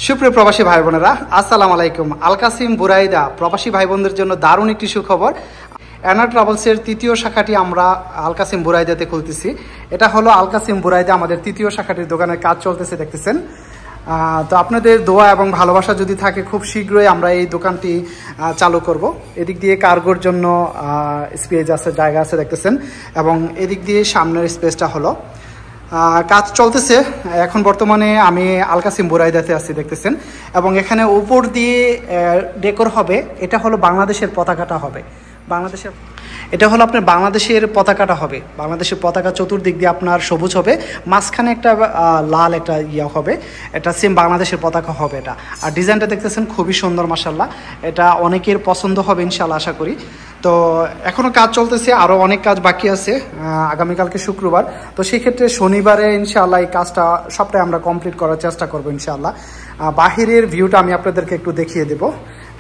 সুপ্রিয় প্রবাসী ভাই বোনেরা, আসসালামু আলাইকুম। আল কাসিম বুরাইদা প্রবাসী ভাই বোনদের জন্য দারুণ একটি সুখবর। অ্যানা ট্রাভেলসের তৃতীয় শাখাটি আমরা আল কাসিম বুরাইদাতে খুলতেছি। এটা হলো আল কাসিম বুরাইদা, আমাদের তৃতীয় শাখাটির দোকানের কাজ চলতেছে দেখতেছেন। তো আপনাদের দোয়া এবং ভালোবাসা যদি থাকে, খুব শীঘ্রই আমরা এই দোকানটি চালু করব। এদিক দিয়ে কার্গোর জন্য স্পেস আছে, জায়গা আছে দেখতেছেন, এবং এদিক দিয়ে সামনের স্পেসটা হলো কাজ চলতেছে এখন বর্তমানে। আমি আল কাসিম বুরাইদাতে আছি দেখতেছেন, এবং এখানে উপর দিয়ে ডেকোর হবে। এটা হলো বাংলাদেশের পতাকাটা হবে, এটা হলো আপনার বাংলাদেশের পতাকাটা হবে। বাংলাদেশের পতাকা চতুর্দিক দিয়ে আপনার সবুজ হবে, মাঝখানে একটা লাল একটা ইয়া হবে, এটা সেম বাংলাদেশের পতাকা হবে এটা। আর ডিজাইনটা দেখতেছেন খুবই সুন্দর, মাশাআল্লাহ। এটা অনেকের পছন্দ হবে ইনশাআল্লাহ, আশা করি। তো এখনও কাজ চলতেছে, আরও অনেক কাজ বাকি আছে। আগামীকালকে শুক্রবার, তো সেক্ষেত্রে শনিবারে ইনশাআল্লাহ এই কাজটা সবটাই আমরা কমপ্লিট করার চেষ্টা করবো ইনশাআল্লাহ। বাহিরের ভিউটা আমি আপনাদেরকে একটু দেখিয়ে দেব।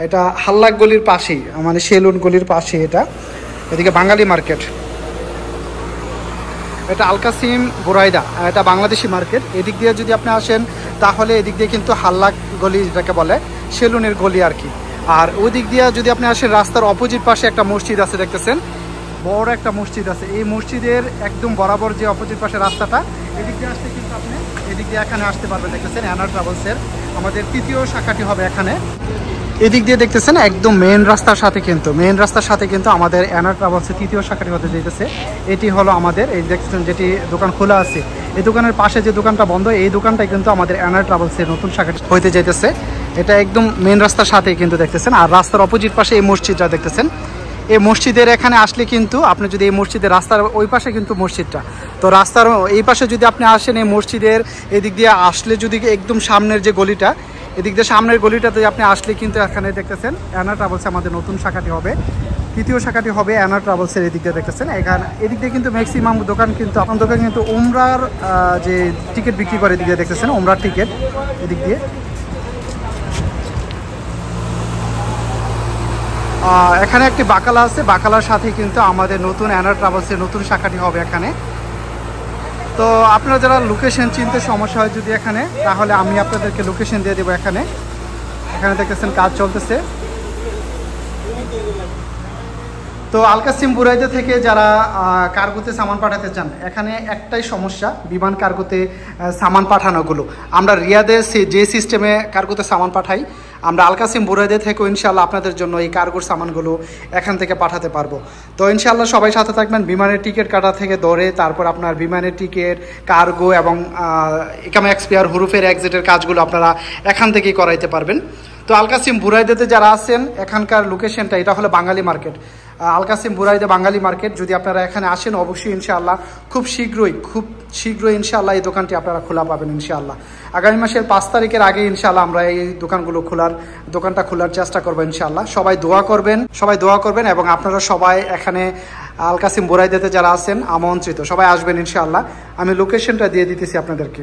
এটা হাল্লাক গলির পাশেই, মানে সেলুন গলির পাশে এটা। এদিকে বাঙালি মার্কেট, এটা আল কাসিম বুরাইদা, এটা বাংলাদেশি মার্কেট। এদিক দিয়ে যদি আপনি আসেন তাহলে এদিক দিয়ে কিন্তু হাল্লাক গলি, যেটাকে বলে সেলুনের গলি আর কি। আর ওই দিক দিয়ে যদি আপনি আসেন, রাস্তার অপোজিট পাশে একটা মসজিদ আছে দেখতেছেন, বড় একটা মসজিদ আছে। এই মসজিদের একদম বরাবর যে অপোজিট পাশে রাস্তাটা, এদিক দিয়ে আসতে কিন্তু আপনি এদিক দিয়ে এখানে আসতে পারবেন দেখতেছেন। অ্যানা ট্রাভেলসের আমাদের তৃতীয় শাখাটি হবে এখানে। এদিক দিয়ে দেখতেছেন একদম মেন রাস্তার সাথে কিন্তু আমাদের অ্যানা ট্রাভেলসের তৃতীয় শাখাটি হতে যেতেছে। এটি হলো আমাদের, এই দেখতেছেন যেটি দোকান খোলা আছে, এই দোকানের পাশে যে দোকানটা বন্ধ, এই দোকানটাই কিন্তু আমাদের অ্যানা ট্রাভেলসের নতুন শাখাটি হইতে যেতেছে। এটা একদম মেন রাস্তার সাথেই কিন্তু দেখতেছেন। আর রাস্তার অপোজিট পাশে এই মসজিদটা দেখতেছেন। এই মসজিদের এখানে আসলে কিন্তু আপনি যদি এই মসজিদের রাস্তার ওই পাশে কিন্তু মসজিদটা, তো রাস্তার এই পাশে যদি আপনি আসেন, এই মসজিদের এদিক দিয়ে আসলে যদি একদম সামনের যে গলিটা, এদিক দিয়ে সামনের গলিটাতে আপনি আসলে কিন্তু এখানে দেখতেছেন অ্যানা ট্রাভেলস আমাদের নতুন শাখাটি হবে, তৃতীয় শাখাটি হবে অ্যানা ট্রাভেলসের। এদিক দিয়ে দেখতেছেন এখানে, এদিক দিয়ে কিন্তু ম্যাক্সিমাম দোকান কিন্তু আপনার দোকান কিন্তু উমরার যে টিকিট বিক্রি করে, এদিক দিয়ে দেখতেছেন উমরার টিকিট। এদিক দিয়ে এখানে একটি বাকালা আছে, বাকালার সাথে কিন্তু আমাদের নতুন অ্যানা ট্রাভেলসের নতুন শাখাটি হবে এখানে। তো আপনারা যারা লোকেশন চিনতে সমস্যা হয় যদি এখানে, তাহলে আমি আপনাদেরকে লোকেশন দিয়ে দেবো। এখানে দেখতেছেন কাজ চলতেছে। তো আল কাসিম বুরাইদা থেকে যারা কার্গোতে সামান পাঠাতে চান, এখানে একটাই সমস্যা, বিমান কার্গোতে সামান পাঠানোগুলো। আমরা রিয়াদে যে সিস্টেমে কার্গোতে সামান পাঠাই, আমরা আল কাসিম বুরাইদা থেকেও ইনশাআল্লাহ আপনাদের জন্য এই কার্গোর সামানগুলো এখান থেকে পাঠাতে পারবো। তো ইনশাআল্লাহ সবাই সাথে থাকবেন। বিমানের টিকিট কাটা থেকে ধরে তারপর আপনার বিমানের টিকিট, কার্গো এবং ইকামা এক্সপায়ার, হুরুফের এক্সিটের কাজগুলো আপনারা এখান থেকেই করাইতে পারবেন। তো আল কাসিম বুরাইদাতে যারা আছেন, এখানকার লোকেশনটা এটা হলো বাঙালি মার্কেট, আল কাসিম বুরাইদা বাঙালি মার্কেট। যদি আপনারা এখানে আসেন, অবশ্যই ইনশাআল্লাহ খুব শীঘ্রই ইনশাআল্লাহ এই দোকানটি আপনারা খোলা পাবেন ইনশাআল্লাহ। আগামী মাসের 5 তারিখের আগে ইনশাআল্লাহ আমরা এই দোকানটা খোলার চেষ্টা করবো ইনশাআল্লাহ। সবাই দোয়া করবেন এবং আপনারা সবাই এখানে আল কাসিম বুরাইদাতে যারা আছেন আমন্ত্রিত, সবাই আসবেন ইনশাআল্লাহ। আমি লোকেশনটা দিয়ে দিতেছি আপনাদেরকে।